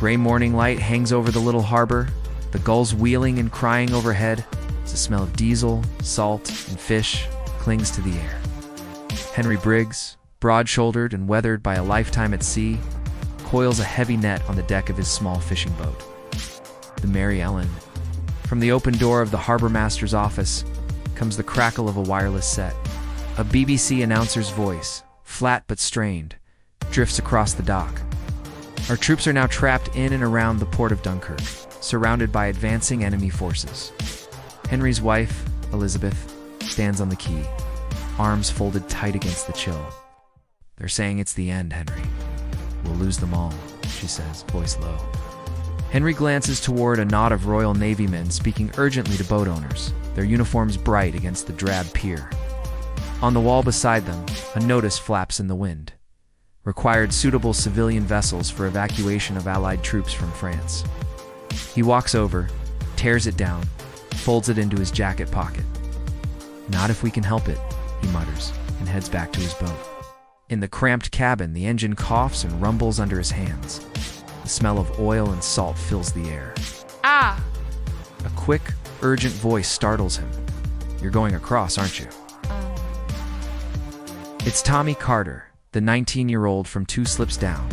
Gray morning light hangs over the little harbor, the gulls wheeling and crying overhead. The smell of diesel, salt, and fish clings to the air. Henry Briggs, broad-shouldered and weathered by a lifetime at sea, coils a heavy net on the deck of his small fishing boat. The Mary Ellen. From the open door of the harbor master's office comes the crackle of a wireless set. A BBC announcer's voice, flat but strained, drifts across the dock. Our troops are now trapped in and around the port of Dunkirk, surrounded by advancing enemy forces. Henry's wife, Elizabeth, stands on the quay, arms folded tight against the chill. "They're saying it's the end, Henry. We'll lose them all," she says, voice low. Henry glances toward a knot of Royal Navy men speaking urgently to boat owners, their uniforms bright against the drab pier. On the wall beside them, a notice flaps in the wind. Required suitable civilian vessels for evacuation of Allied troops from France. He walks over, tears it down, folds it into his jacket pocket. "Not if we can help it," he mutters, and heads back to his boat. In the cramped cabin, the engine coughs and rumbles under his hands. The smell of oil and salt fills the air. Ah! A quick, urgent voice startles him. "You're going across, aren't you?" It's Tommy Carter, the 19-year-old from Two Slips Down,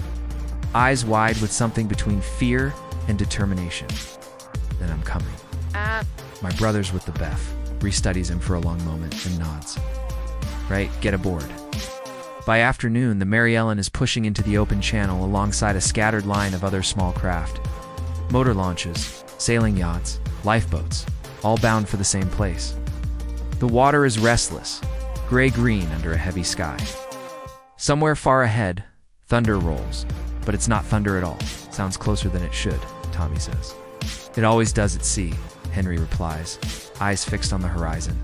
eyes wide with something between fear and determination. "Then I'm coming." "My brother's with the Beth," restudies him for a long moment and nods. "Right, get aboard." By afternoon, the Mary Ellen is pushing into the open channel alongside a scattered line of other small craft. Motor launches, sailing yachts, lifeboats, all bound for the same place. The water is restless, gray-green under a heavy sky. Somewhere far ahead, thunder rolls, but it's not thunder at all. Sounds closer than it should, Tommy says. "It always does at sea," Henry replies, eyes fixed on the horizon.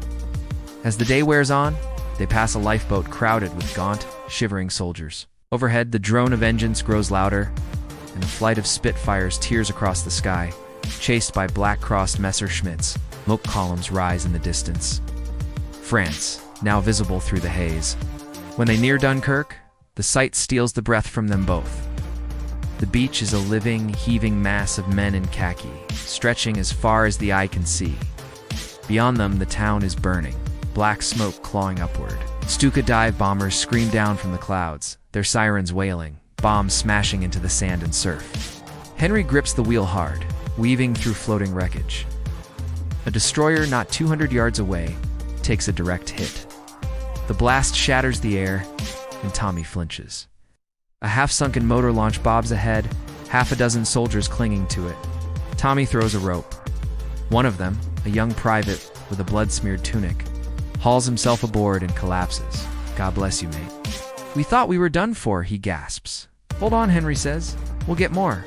As the day wears on, they pass a lifeboat crowded with gaunt, shivering soldiers. Overhead, the drone of engines grows louder, and a flight of Spitfires tears across the sky, chased by black-crossed Messerschmitts. Smoke columns rise in the distance. France, now visible through the haze. When they near Dunkirk, the sight steals the breath from them both. The beach is a living, heaving mass of men in khaki, stretching as far as the eye can see. Beyond them, the town is burning, black smoke clawing upward. Stuka dive bombers scream down from the clouds, their sirens wailing, bombs smashing into the sand and surf. Henry grips the wheel hard, weaving through floating wreckage. A destroyer not 200 yards away takes a direct hit. The blast shatters the air, and Tommy flinches. A half-sunken motor launch bobs ahead, half a dozen soldiers clinging to it. Tommy throws a rope. One of them, a young private with a blood-smeared tunic, hauls himself aboard and collapses. "God bless you, mate." "We thought we were done for," he gasps. "Hold on," Henry says. "We'll get more."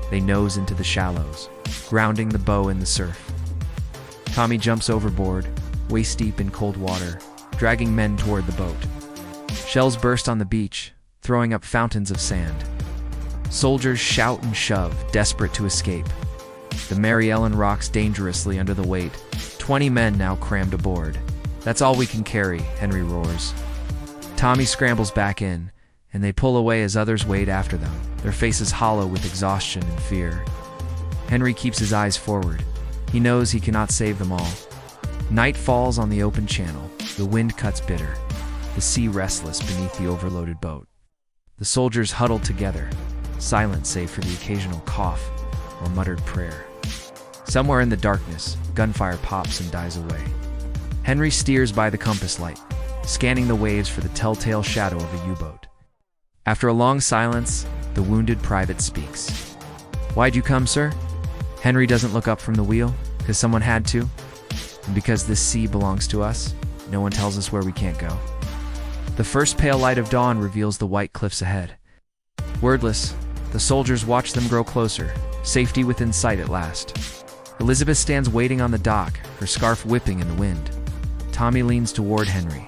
They nose into the shallows, grounding the bow in the surf. Tommy jumps overboard, waist-deep in cold water, dragging men toward the boat. Shells burst on the beach, throwing up fountains of sand. Soldiers shout and shove, desperate to escape. The Mary Ellen rocks dangerously under the weight, 20 men now crammed aboard. "That's all we can carry," Henry roars. Tommy scrambles back in, and they pull away as others wade after them, their faces hollow with exhaustion and fear. Henry keeps his eyes forward. He knows he cannot save them all. Night falls on the open channel. The wind cuts bitter, the sea restless beneath the overloaded boat. The soldiers huddle together, silent save for the occasional cough or muttered prayer. Somewhere in the darkness, gunfire pops and dies away. Henry steers by the compass light, scanning the waves for the telltale shadow of a U-boat. After a long silence, the wounded private speaks. "Why'd you come, sir?" Henry doesn't look up from the wheel, because someone had to, and because this sea belongs to us, no one tells us where we can't go. The first pale light of dawn reveals the white cliffs ahead. Wordless, the soldiers watch them grow closer, safety within sight at last. Elizabeth stands waiting on the dock, her scarf whipping in the wind. Tommy leans toward Henry.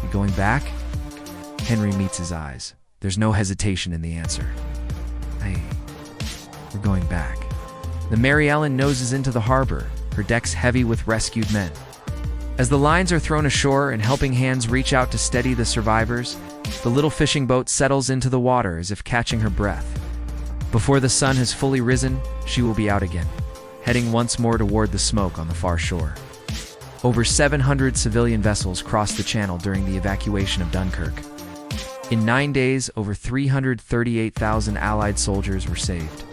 "You going back?" Henry meets his eyes. There's no hesitation in the answer. We're going back." The Mary Ellen noses into the harbor, her decks heavy with rescued men. As the lines are thrown ashore and helping hands reach out to steady the survivors, the little fishing boat settles into the water as if catching her breath. Before the sun has fully risen, she will be out again, heading once more toward the smoke on the far shore. Over 700 civilian vessels crossed the channel during the evacuation of Dunkirk. In 9 days, over 338,000 Allied soldiers were saved.